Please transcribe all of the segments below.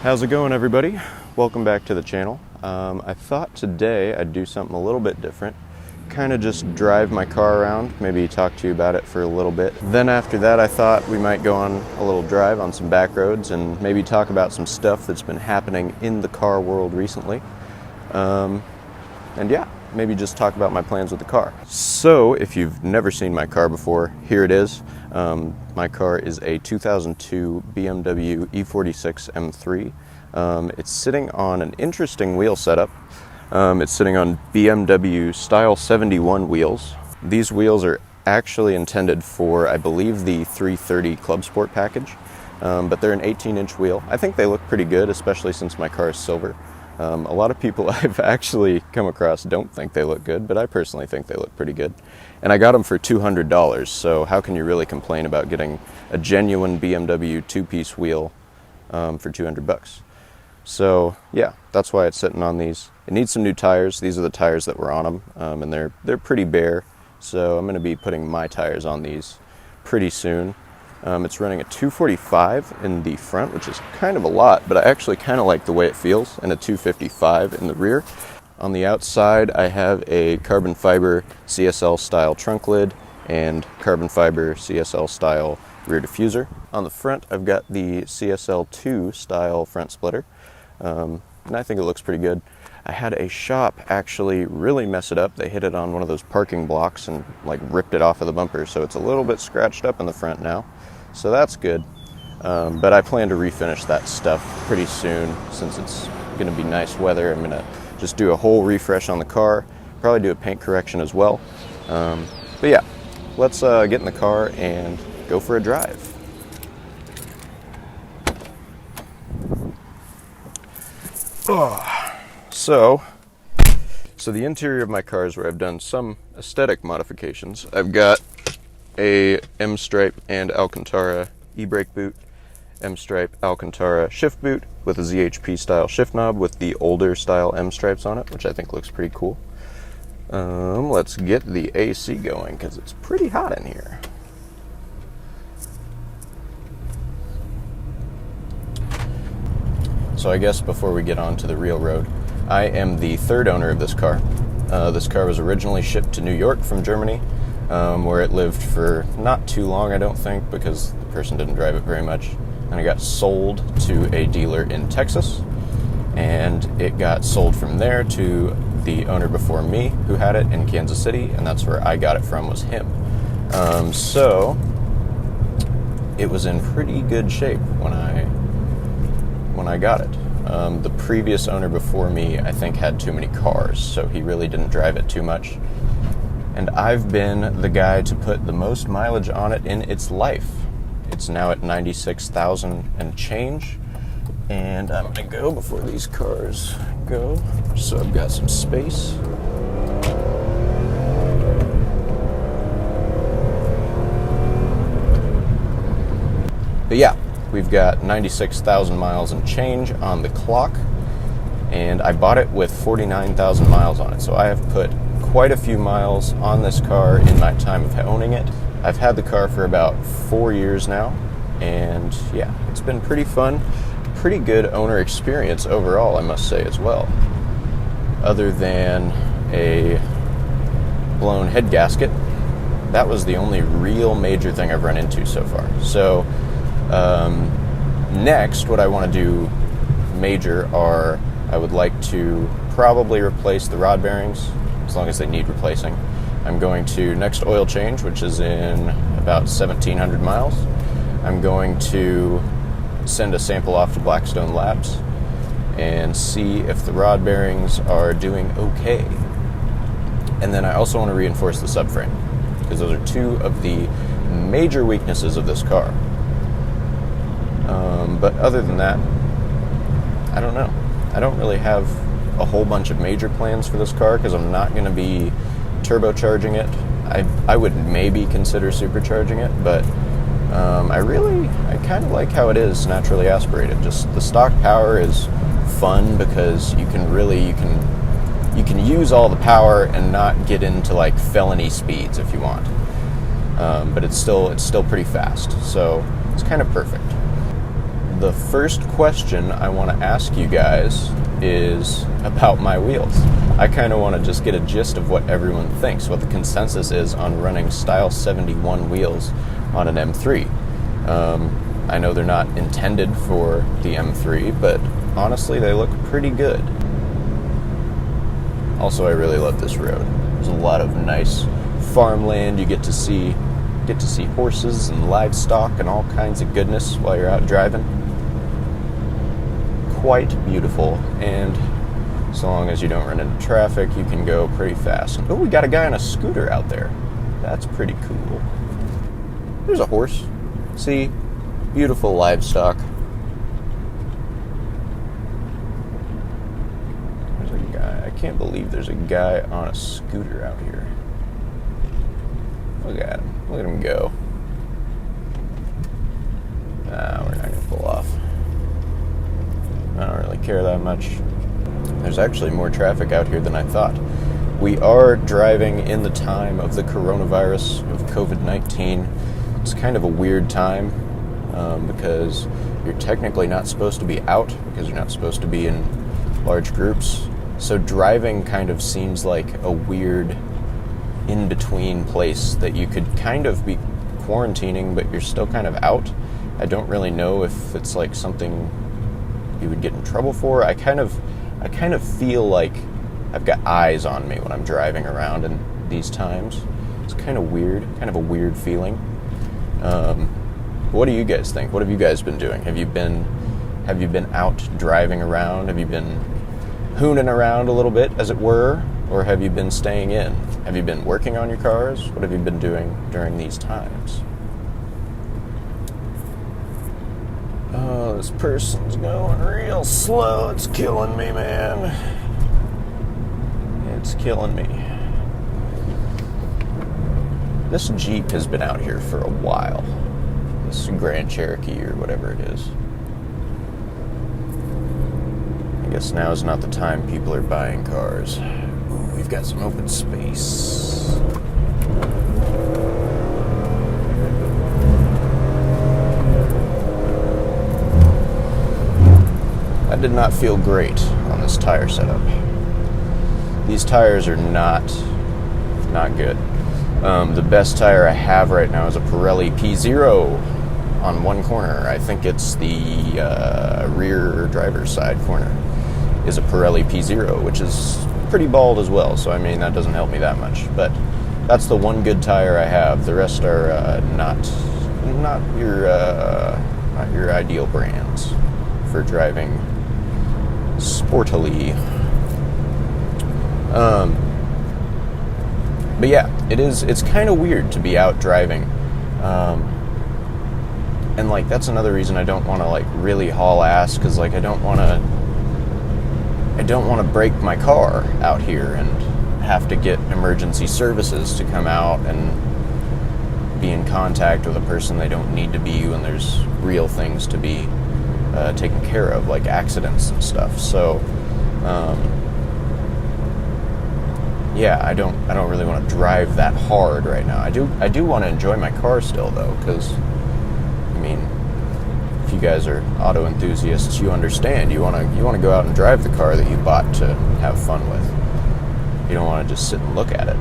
How's it going, everybody? Welcome back to the channel. I thought today I'd do something a little bit different. Kind of just drive my car around, maybe talk to you about it for a little bit. Then after that, I thought we might go on a little drive on some back roads and maybe talk about some stuff that's been happening in the car world recently. And yeah, maybe just talk about my plans with the car. So if you've never seen my car before, here it is. My car is a 2002 BMW E46 M3. It's sitting on an interesting wheel setup. It's sitting on BMW Style 71 wheels. These wheels are actually intended for, I believe, the 330 Club Sport package, but they're an 18-inch wheel. I think they look pretty good, especially since my car is silver. A lot of people I've actually come across don't think they look good, but I personally think they look pretty good. And I got them for $200, so how can you really complain about getting a genuine BMW two-piece wheel for 200 bucks? So yeah, that's why it's sitting on these. It needs some new tires. These are the tires that were on them, and they're pretty bare, so I'm going to be putting my tires on these pretty soon. It's running a 245 in the front, which is kind of a lot, but I actually kind of like the way it feels, and a 255 in the rear. On the outside, I have a carbon fiber CSL style trunk lid and carbon fiber CSL style rear diffuser. On the front, I've got the CSL2 style front splitter, and I think it looks pretty good. I had a shop actually really mess it up. They hit it on one of those parking blocks and like ripped it off of the bumper, so it's a little bit scratched up in the front now. So that's good, but I plan to refinish that stuff pretty soon since it's going to be nice weather. I'm going to just do a whole refresh on the car, probably do a paint correction as well. But yeah, let's get in the car and go for a drive. So the interior of my car is where I've done some aesthetic modifications. I've got a M-stripe and Alcantara e-brake boot, M-stripe Alcantara shift boot with a ZHP style shift knob with the older style M-stripes on it, which I think looks pretty cool. Let's get the AC going because it's pretty hot in here. So I guess before we get on to the real road, I am the third owner of this car. This car was originally shipped to New York from Germany, where it lived for not too long, I don't think, because the person didn't drive it very much. And it got sold to a dealer in Texas, and it got sold from there to the owner before me, who had it in Kansas City, and that's where I got it from, was him. So it was in pretty good shape when I got it. The previous owner before me, I think, had too many cars, so he really didn't drive it too much. And I've been the guy to put the most mileage on it in its life. It's now at 96,000 and change. And I'm gonna go before these cars go, so I've got some space. But yeah, we've got 96,000 miles and change on the clock, and I bought it with 49,000 miles on it. So I have put quite a few miles on this car in my time of owning it. I've had the car for about 4 years now, and yeah, it's been pretty fun. Pretty good owner experience overall, I must say, as well. Other than a blown head gasket, that was the only real major thing I've run into so far. So next, what I want to do major are, I would like to probably replace the rod bearings, as long as they need replacing. I'm going to next oil change, which is in about 1,700 miles. I'm going to send a sample off to Blackstone Labs and see if the rod bearings are doing okay. And then I also want to reinforce the subframe, because those are two of the major weaknesses of this car. But other than that, I don't know. I don't really have a whole bunch of major plans for this car because I'm not going to be turbocharging it. I would maybe consider supercharging it, but I kind of like how it is naturally aspirated. Just the stock power is fun because you can use all the power and not get into like felony speeds if you want. But it's still pretty fast, so it's kind of perfect. the first question I want to ask you guys is about my wheels. I kind of want to just get a gist of what everyone thinks, what the consensus is on running Style 71 wheels on an M3. I know they're not intended for the M3, but honestly, they look pretty good. Also, I really love this road. There's a lot of nice farmland. You get to see horses and livestock and all kinds of goodness while you're out driving. Quite beautiful, and so long as you don't run into traffic, you can go pretty fast. Oh, we got a guy on a scooter out there. That's pretty cool. There's a horse. See? Beautiful livestock. There's a guy. I can't believe there's a guy on a scooter out here. Look at him. Look at him go. Nah, we're not going to pull off. I don't really care that much. There's actually more traffic out here than I thought. We are driving in the time of the coronavirus, of COVID-19. It's kind of a weird time because you're technically not supposed to be out, because you're not supposed to be in large groups. So driving kind of seems like a weird in-between place that you could kind of be quarantining, but you're still kind of out. I don't really know if it's like something you would get in trouble for. I kind of feel like I've got eyes on me when I'm driving around in these times. It's kind of weird, kind of a weird feeling. What do you guys think? What have you guys been doing? Have you been out driving around? Have you been hooning around a little bit, as it were? Or have you been staying in? Have you been working on your cars? What have you been doing during these times? Oh, this person's going real slow. It's killing me, man. It's killing me. This Jeep has been out here for a while. This Grand Cherokee or whatever it is. I guess now is not the time people are buying cars. Ooh, we've got some open space. That did not feel great on this tire setup. These tires are not good. The best tire I have right now is a Pirelli P0 on one corner. I think it's the rear driver's side corner is a Pirelli P0, which is pretty bald as well, so I mean that doesn't help me that much, but that's the one good tire I have. The rest are not your ideal brands for driving sportily. But yeah, it's kind of weird to be out driving. And like that's another reason I don't want to like really haul ass, because like I don't want to break my car out here and have to get emergency services to come out and be in contact with a person they don't need to be when there's real things to be taken care of, like accidents and stuff. So yeah, I don't really want to drive that hard right now. I do want to enjoy my car still though, because I mean, if you guys are auto enthusiasts, you understand. You want to go out and drive the car that you bought to have fun with. You don't want to just sit and look at it.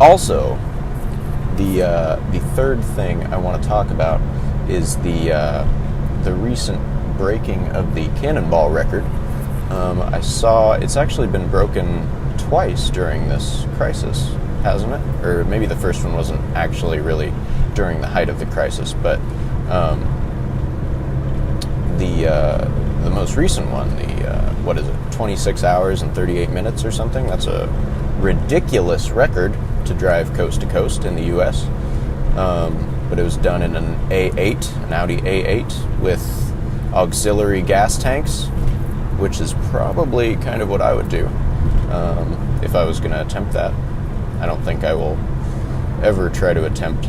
Also, the third thing I want to talk about is the recent breaking of the Cannonball record. I saw it's actually been broken twice during this crisis, hasn't it? Or maybe the first one wasn't actually really during the height of the crisis, but the most recent one, what is it, 26 hours and 38 minutes or something? That's a ridiculous record to drive coast to coast in the U.S., but it was done in an A8, an Audi A8 with auxiliary gas tanks, which is probably kind of what I would do if I was going to attempt that. I don't think I will ever try to attempt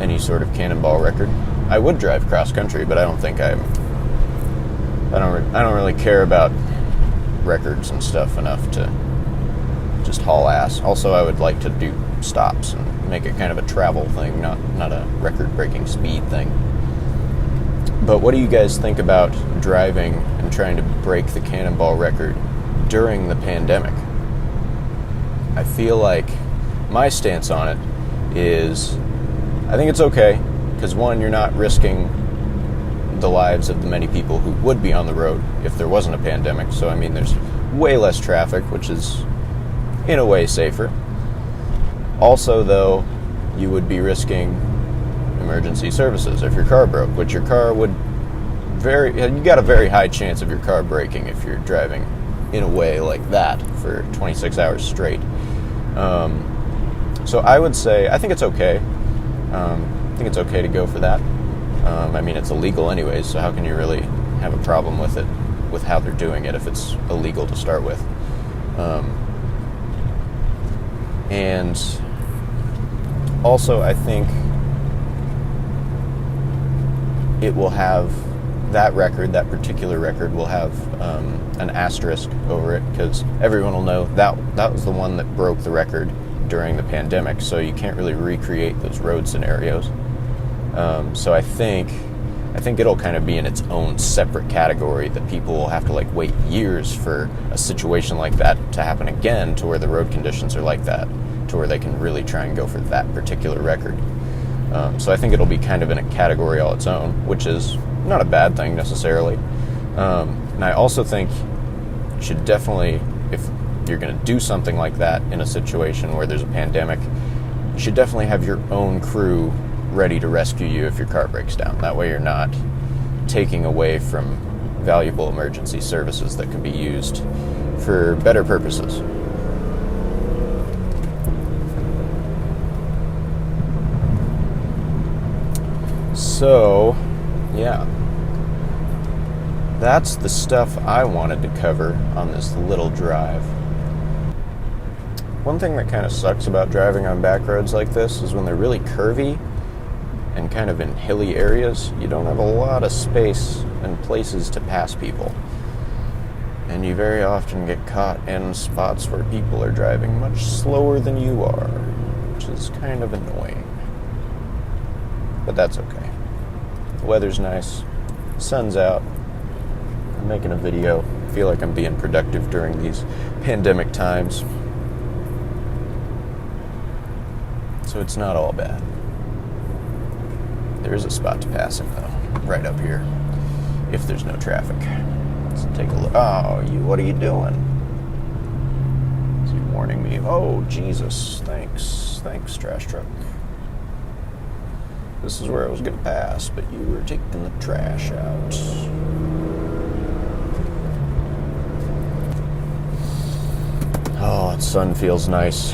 any sort of Cannonball record. I would drive cross country, but I don't think I don't really care about records and stuff enough to just haul ass. Also, I would like to do stops and make it kind of a travel thing, not a record-breaking speed thing. But what do you guys think about driving and trying to break the Cannonball record during the pandemic? I feel like my stance on it is, I think it's okay, because one, you're not risking the lives of the many people who would be on the road if there wasn't a pandemic. So, I mean, there's way less traffic, which is, in a way, safer. Also, though, you would be risking emergency services if your car broke, which your car would you got a very high chance of your car breaking if you're driving in a way like that for 26 hours straight. So I would say, I think it's okay. I think it's okay to go for that. I mean, it's illegal anyways, so how can you really have a problem with it, with how they're doing it if it's illegal to start with? And also, I think it will have that particular record will have an asterisk over it, because everyone will know that was the one that broke the record during the pandemic, so you can't really recreate those road scenarios. So I think it'll kind of be in its own separate category that people will have to like wait years for a situation like that to happen again, to where the road conditions are like that, to where they can really try and go for that particular record. So I think it'll be kind of in a category all its own, which is not a bad thing necessarily. And I also think you should definitely, if you're going to do something like that in a situation where there's a pandemic, you should definitely have your own crew ready to rescue you if your car breaks down. That way you're not taking away from valuable emergency services that can be used for better purposes. So, yeah. That's the stuff I wanted to cover on this little drive. One thing that kind of sucks about driving on back roads like this is when they're really curvy and kind of in hilly areas, you don't have a lot of space and places to pass people. And you very often get caught in spots where people are driving much slower than you are, which is kind of annoying. But that's okay. The weather's nice, the sun's out, I'm making a video. I feel like I'm being productive during these pandemic times. So it's not all bad. There is a spot to pass him, though, right up here, if there's no traffic. Let's take a look. Oh, what are you doing? Is he warning me? Oh, Jesus. Thanks, trash truck. This is where I was going to pass, but you were taking the trash out. Oh, that sun feels nice.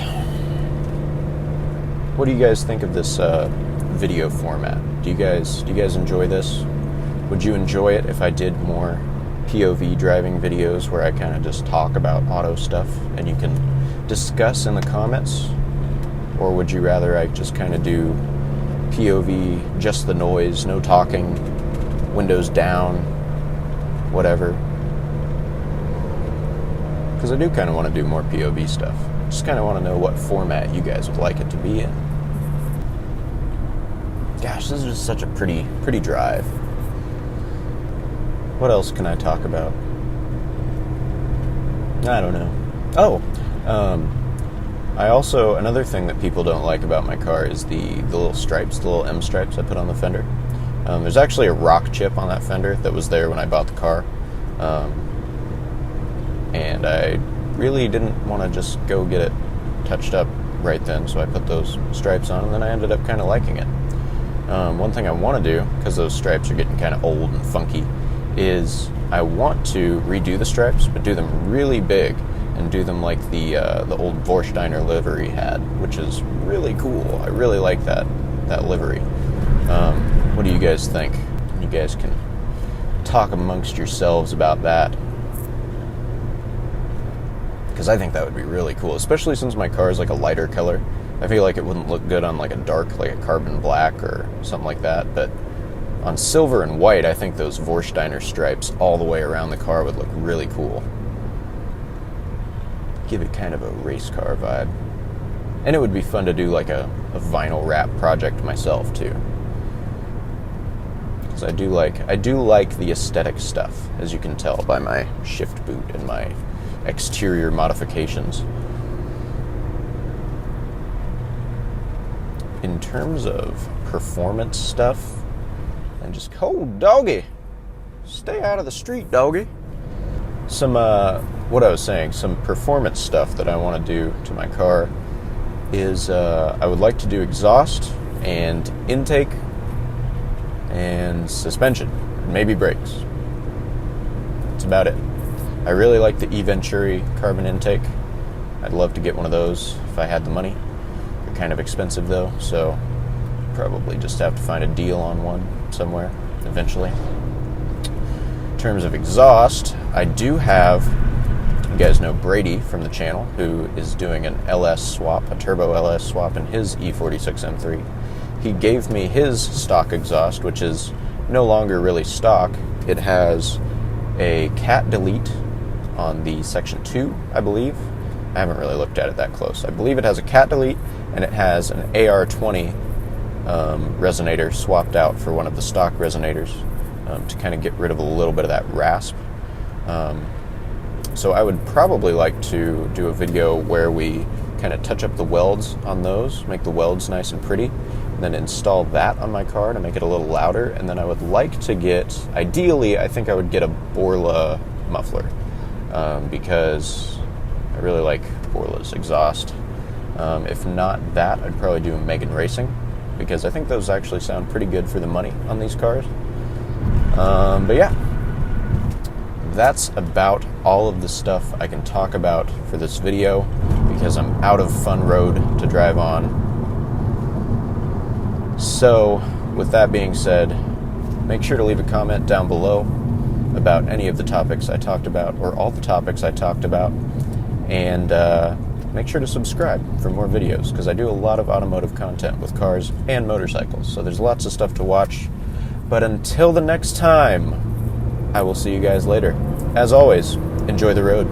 What do you guys think of this video format? Do you guys enjoy this? Would you enjoy it if I did more POV driving videos where I kind of just talk about auto stuff and you can discuss in the comments? Or would you rather I just kind of do POV, just the noise, no talking, windows down, whatever? Because I do kind of want to do more POV stuff. Just kind of want to know what format you guys would like it to be in. Gosh, this is just such a pretty drive. What else can I talk about? I don't know. I also, another thing that people don't like about my car is the little stripes, the little M stripes I put on the fender. There's actually a rock chip on that fender that was there when I bought the car. And I really didn't want to just go get it touched up right then, so I put those stripes on, and then I ended up kind of liking it. One thing I want to do, because those stripes are getting kind of old and funky, is I want to redo the stripes, but do them really big, and do them like the old Vorsteiner livery had, which is really cool. I really like that livery. What do you guys think? You guys can talk amongst yourselves about that, because I think that would be really cool, especially since my car is like a lighter color. I feel like it wouldn't look good on like a dark, like a carbon black or something like that, but on silver and white, I think those Vorsteiner stripes all the way around the car would look really cool. give it kind of a race car vibe. And it would be fun to do like a vinyl wrap project myself too. Because I do like the aesthetic stuff, as you can tell by my shift boot and my exterior modifications. In terms of performance stuff, and just, oh, doggy, stay out of the street, doggy. Some, what I was saying, some performance stuff that I want to do to my car is I would like to do exhaust and intake and suspension, maybe brakes. That's about it. I really like the E-Venturi carbon intake. I'd love to get one of those if I had the money. They're kind of expensive though, so probably just have to find a deal on one somewhere eventually. In terms of exhaust, I do have, you guys know Brady from the channel, who is doing an LS swap, a turbo LS swap in his E46 M3. He gave me his stock exhaust, which is no longer really stock. It has a cat delete on the section 2, I believe. I haven't really looked at it that close. I believe it has a cat delete, and it has an AR20 resonator swapped out for one of the stock resonators to kind of get rid of a little bit of that rasp. So I would probably like to do a video where we kind of touch up the welds on those, make the welds nice and pretty, and then install that on my car to make it a little louder. And then I would like to get, ideally, I think I would get a Borla muffler because I really like Borla's exhaust. If not that, I'd probably do a Megan Racing because I think those actually sound pretty good for the money on these cars. But yeah, that's about all of the stuff I can talk about for this video because I'm out of fun road to drive on. So, with that being said, make sure to leave a comment down below about any of the topics I talked about or all the topics I talked about, and make sure to subscribe for more videos because I do a lot of automotive content with cars and motorcycles, so there's lots of stuff to watch. But until the next time, I will see you guys later. As always, enjoy the road.